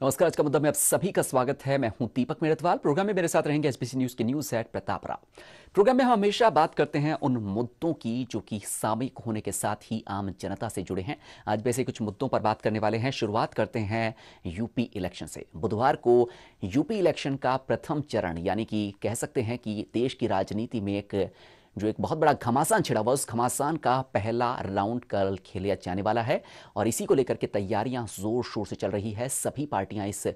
नमस्कार। आज का मुद्दा में आप सभी का स्वागत है। मैं हूं दीपक मेरठवाल। प्रोग्राम में मेरे साथ रहेंगे एसबीसी न्यूज के news head Pratap Rao. Programme में हम हमेशा बात करते हैं उन मुद्दों की जो कि सामयिक होने के साथ ही आम जनता से जुड़े हैं। आज वैसे कुछ मुद्दों पर बात करने वाले हैं। शुरुआत करते हैं यूपी इलेक्शन से। बुधवार को यूपी इलेक्शन का प्रथम चरण यानी कि कह सकते हैं कि देश की राजनीति में एक बहुत बड़ा घमासान छिड़ा हुआ, उस घमासान का पहला राउंड कल खेला जाने वाला है और इसी को लेकर के तैयारियां जोर शोर से चल रही है। सभी पार्टियां इस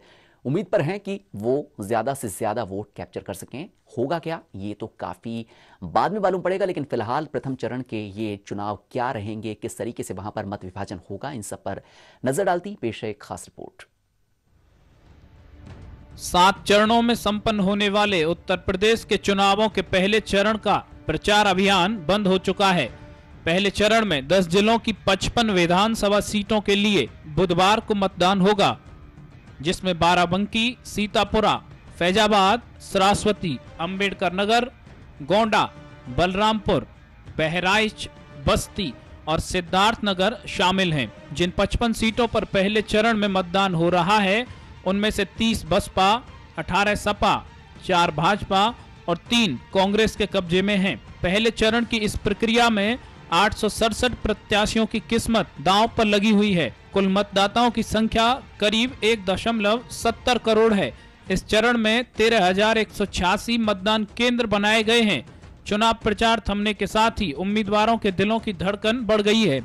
उम्मीद पर हैं कि वो ज्यादा से ज्यादा वोट कैप्चर कर सकें। होगा क्या, ये तो काफी बाद में मालूम पड़ेगा, लेकिन फिलहाल प्रथम चरण के ये चुनाव क्या रहेंगे, किस तरीके से वहां पर मत विभाजन होगा, इन सब पर नजर डालती पेश है एक खास रिपोर्ट। 7 चरणों में संपन्न होने वाले उत्तर प्रदेश के चुनावों के पहले चरण का प्रचार अभियान बंद हो चुका है। पहले चरण में 10 जिलों की 55 विधानसभा सीटों के लिए बुधवार को मतदान होगा, जिसमें बाराबंकी, सीतापुरा, फैजाबाद, सरासवती, अंबेडकर नगर, गोंडा, बलरामपुर, बहराइच, बस्ती और सिद्धार्थ नगर शामिल हैं। जिन 55 सीटों पर पहले चरण में मतदान हो रहा है, उनमें से 30 बसपा, 18 सपा, 4 भाजपा और 3 कांग्रेस के कब्जे में हैं। पहले चरण की इस प्रक्रिया में 867 प्रत्याशियों की किस्मत दांव पर लगी हुई है। कुल मतदाताओं की संख्या करीब 1.70 करोड़ है। इस चरण में 13,186 मतदान केंद्र बनाए गए हैं। चुनाव प्रचार थमने के साथ ही उम्मीदवारों के दिलों की धड़कन बढ़ गई है।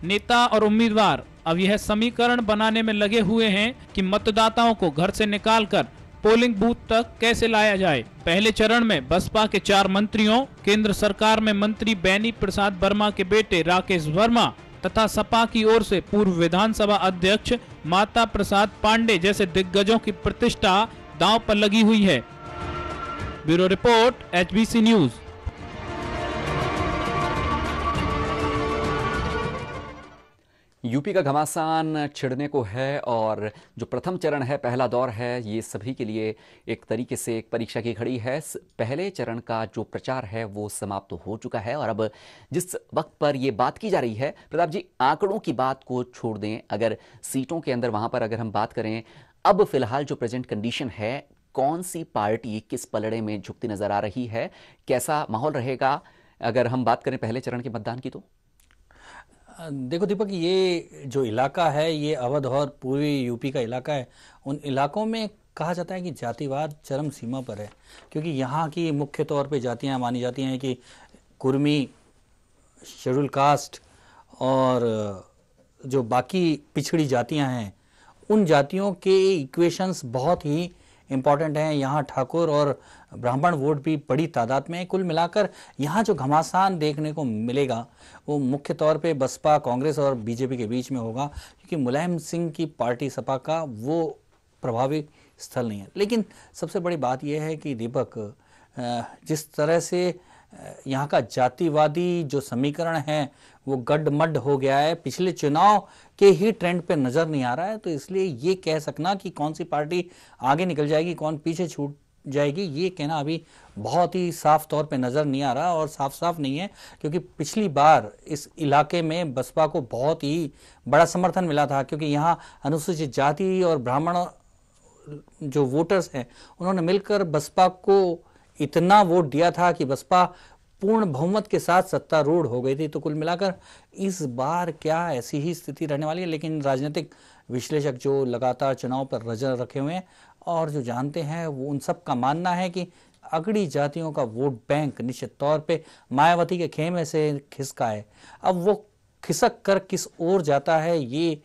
नेता और उम्मीदवार अब यह समीकरण बनाने में लगे हुए हैं कि मतदाताओं को घर से निकालकर पोलिंग बूथ तक कैसे लाया जाए। पहले चरण में बसपा के 4 मंत्रियों, केंद्र सरकार में मंत्री बेनी प्रसाद वर्मा के बेटे राकेश वर्मा तथा सपा की ओर से पूर्व विधानसभा अध्यक्ष माता प्रसाद पांडे जैसे दिग्गजों की प्रतिष्ठा दांव पर लगी हुई है। Bureau report, HBC news. UP का घमासान छिड़ने को है और जो प्रथम चरण है, पहला दौर है, ये सभी के लिए एक तरीके से एक परीक्षा की घड़ी है। पहले चरण का जो प्रचार है वो समाप्त हो चुका है और अब जिस वक्त पर ये बात की जा रही है, प्रताप जी, आंकड़ों की बात को छोड़ दें, अगर सीटों के अंदर वहां पर अगर हम बात करें, अब फिलहाल जो प्रेजेंट कंडीशन है, कौन सी पार्टी किस पलड़े में झुकती नजर आ रही है, कैसा माहौल रहेगा अगर हम बात करें पहले चरण के मतदान की? तो देखो दीपक, ये जो इलाका है ये अवध और पूर्वी यूपी का इलाका है। उन इलाकों में कहा जाता है कि जातिवाद चरम सीमा पर है, क्योंकि यहाँ की मुख्य तौर पे जातियाँ मानी जाती हैं कि कुर्मी, शेड्यूल कास्ट और जो बाकी पिछड़ी जातियाँ हैं, उन जातियों के इक्वेशंस बहुत ही इम्पॉर्टेंट हैं। यहाँ ठाकुर और ब्राह्मण वोट भी बड़ी तादाद में है। कुल मिलाकर यहाँ जो घमासान देखने को मिलेगा वो मुख्य तौर पे बसपा, कांग्रेस और बीजेपी के बीच में होगा, क्योंकि मुलायम सिंह की पार्टी सपा का वो प्रभावी स्थल नहीं है। लेकिन सबसे बड़ी बात यह है कि दीपक, जिस तरह से यहाँ का जातिवादी जो समीकरण है वो गड्ढमड्ढ हो गया है, पिछले चुनाव के ही ट्रेंड पे नजर नहीं आ रहा है, तो इसलिए ये कह सकना कि कौन सी पार्टी आगे निकल जाएगी, कौन पीछे छूट जाएगी, ये कहना अभी बहुत ही साफ तौर पे नजर नहीं आ रहा। और साफ साफ नहीं है क्योंकि पिछली बार इस इलाके में बसपा को बहुत ही बड़ा समर्थन मिला था, क्योंकि यहाँ अनुसूचित जाति और ब्राह्मण जो वोटर्स हैं उन्होंने मिलकर बसपा को इतना वोट दिया था कि बसपा पूर्ण बहुमत के साथ सत्तारूढ़ हो गई थी। तो कुल मिलाकर इस बार क्या ऐसी ही स्थिति रहने वाली है। लेकिन राजनीतिक विश्लेषक जो लगातार चुनाव पर नजर रखे हुए हैं और जो जानते हैं, वो उन सब का मानना है कि अगड़ी जातियों का वोट बैंक निश्चित तौर पे मायावती के खेमे से खिसका है। अब वो खिसक कर किस ओर जाता है, ये